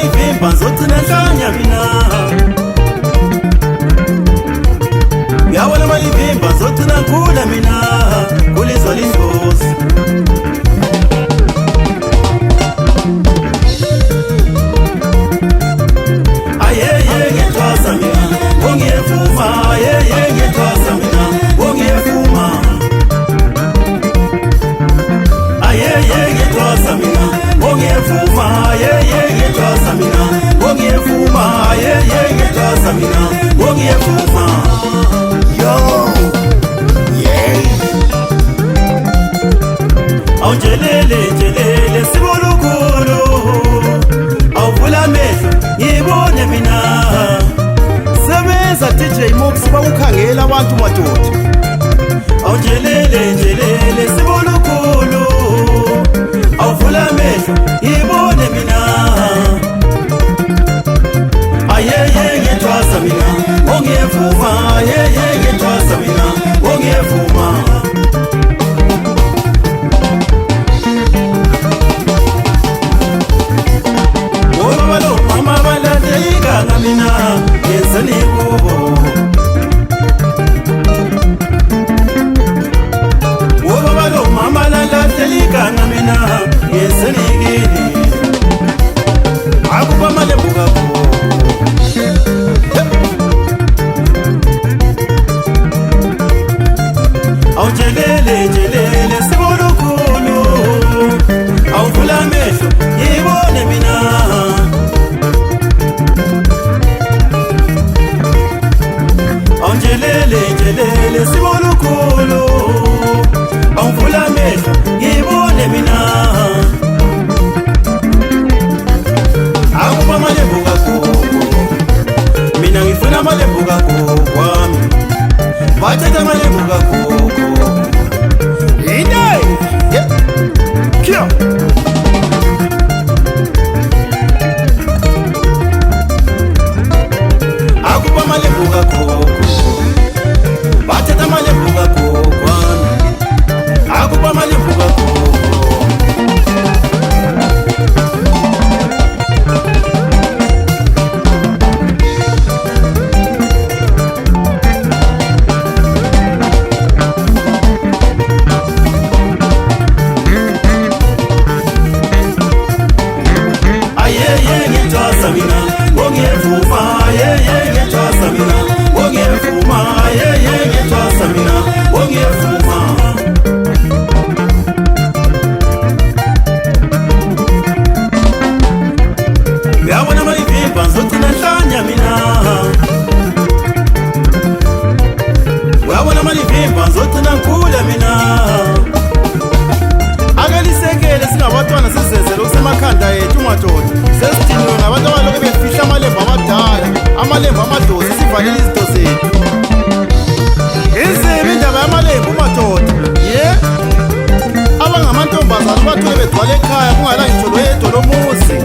malivimba nzothi nenhlanya mina uyabona malivimba nzothi nakhula mina kulizwa lidlozi ayeye ngethwasa mina ongiyevuma ayeye ngethwasa mina ongiyevuma ayeye ngethwasa mina ongiyevuma ayeye ngethwasa mina ongiyevuma ayeye ngethwasa mina ongiyevuma yo yeah awujelele sibulukhulu awuvula amehlo ngibone mina sebenza DJ Mox bawukhangela abantu madoda awujelele sibulukhulu awuvula amehlo ngibone mina ayeye ngethwasa mina ongiyevuma ayeye ngethwasa mina ongiyevuma mama baladelika mina yenzeni kubo wobalo mama laladelika mina yenzeni kini akuba malembu kakho awujelele sibulukhulu awuvula amehlo ngibone mina awujelele sibulukhulu awuvula amehlo ngibone mina akuba malembu kakho mina ngifuna malembu kakho kwami bathatha malembu kakho yini kyo akuba malembu kakho bathatha malembu kakho kwami akuba malembu kakho ayeye ngethwasa mina ongiyevuma ayeye ngethwasa mina ongiyevuma ayeye ngethwasa mina ongiyevuma uyabona malivimba nzothi nenhlanya mina uyabona malivimba nzothi nakhula mina akelisekele singabatwana sizenzele kusemakhanda yethu madoda sesithiniwe ngabantu abaloku befihla amalembu amadala amalembu amadosi sivalile izinto zethu izimi indaba yamalembu madoda abangamantombazana ubathole begcwala ekhaya kungala ngitsho loyedwa lomuzi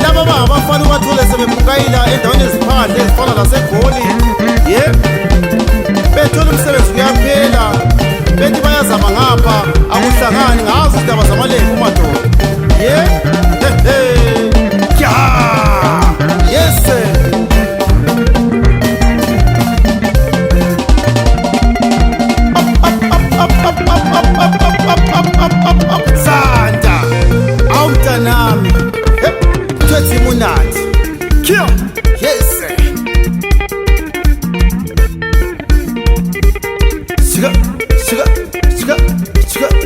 laba abangabafana ubathole sebebhukayila endaweni eziphandle ezifana lasegoli bethole umsebenzi kuyaphela bethi bayazama ngapha akuhlangani ngazo izindaba zamalembu madoda yes Santa awumntanami twethi munati kyo yes Chiga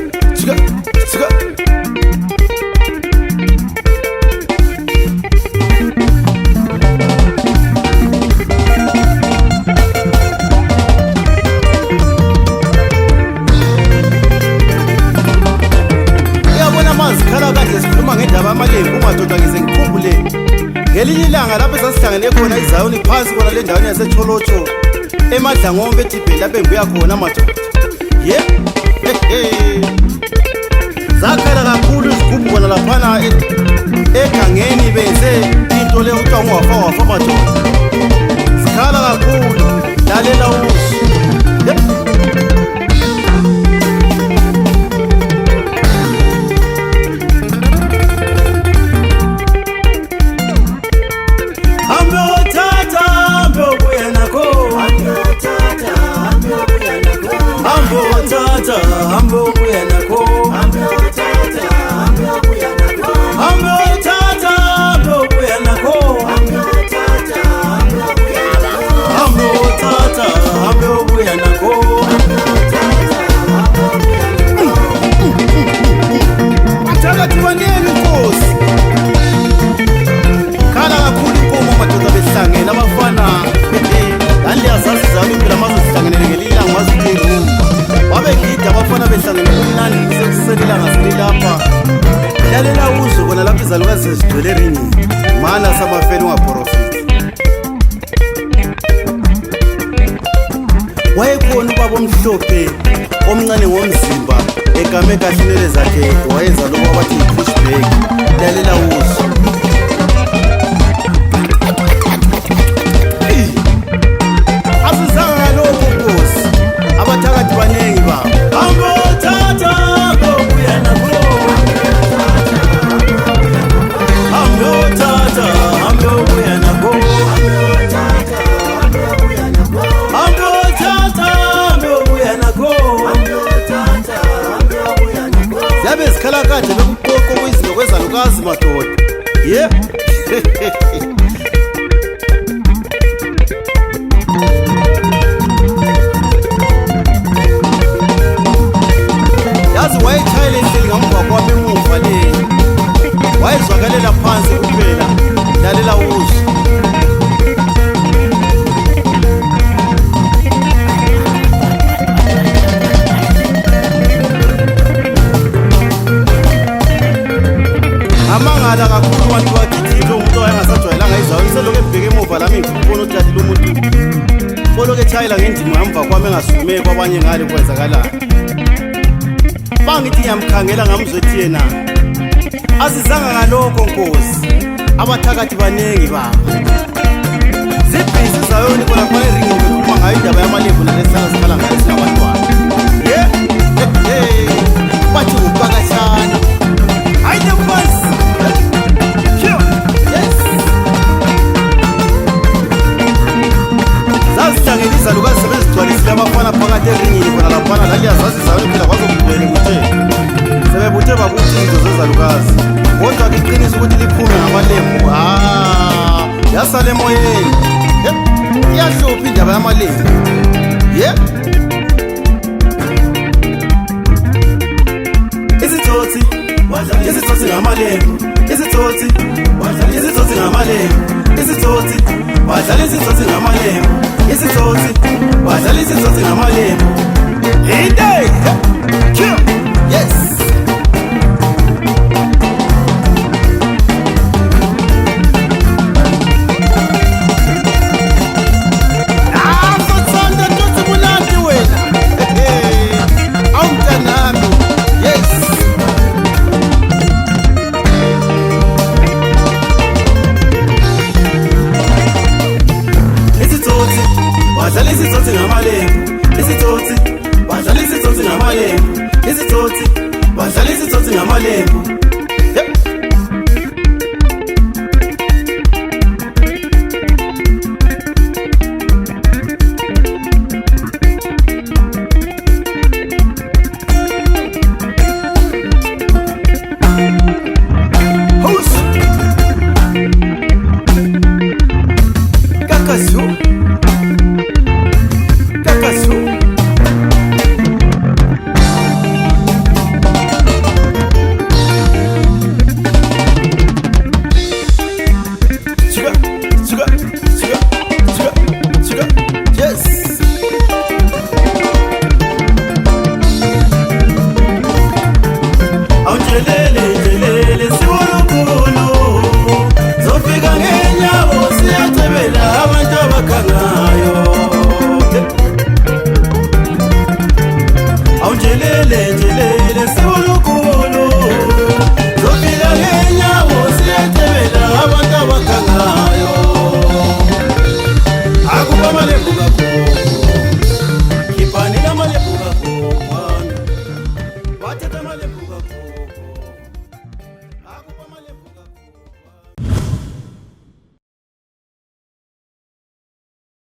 zikhala kade sikhuluma ngendaba yamalembu madoda ngize ngikhumbule ngelinye ilanga lapho sasihlangene khona iZion phansi kona le ndaweni yaseCholocho eMadlangombe eDibheni lapho engibuya khona madoda zakhala kakhulu izigubhu kona laphana egangeni benze into le uthiwa ngowafa madoda zikhala kakhulu lalela ushi izalukazi sezigcwele eringini mana samafeni ungaprofiti. Wayekhona ubaba omhlophe omncane ngomzimba egame kahle inwele zakhe wayenza lokho abathi yi-pushback. Lalela uso asizanga ngalokho Nkosi, abathakathi baningi baba. Ambothatha ngobuya nabo, ambothatha ngobuya nabo, ambothatha ngobuya nabo. Ziyabe zikhala kade lokuqoqo kwizinto kwezalukazi madoda. Yeah. Yazi wayechayela endlini ngamva kwami emuva le, wayezwakalela phansi kuphela. Lalela uso amangala kakhulu abantu bagithile. Umuntu owayengasajwayelanga izawo selokhu ebheke emuva lami ngikubona ukuthi lo muntu olokhu echayela ngendima ngamva kwami engasukumi kwabanye ngale kwenzakalayo. Bangithi ngiyamkhangela ngamuzwe ethi yena asizanga ngalokho Nkosi, abathakathi baningi baba. Zibhizi izayoni khona khona eringini bekhuluma ngayo indaba yamalembu nalesala sikhala ngayo singabantwana. Bathi ngubakashana ayinebasi. Zazihlangene izalukazi sebezigcwalisile abafana phakathi eringini khona laphana. Laliyazazi izayoni phela kwazokubele kuthe sebebuthe babuthi izinto zezalukazi, kodwa liqinisa ukuthi liphume ngamalembu. Yasala emoyeni. Iyahlupha indaba yamalembu. Isitsotsi isitsotsi ngamalembu, isitsotsi isitsotsi ngamalembu, isitsotsi wadlala isitsotsi ngamalembu, isitsotsi wadlala isitsotsi ngamalembu. Yes. Sotsanda tutsi munandi wena. Awumntanami. Yes. Isitsotsi wadlala isitsotsi ngamalembu, isitsotsi wadlala isitsotsi ngamalembu, isitsotsi wadlala isitsotsi ngamalembu. Awunjelele njelele siwulukhulu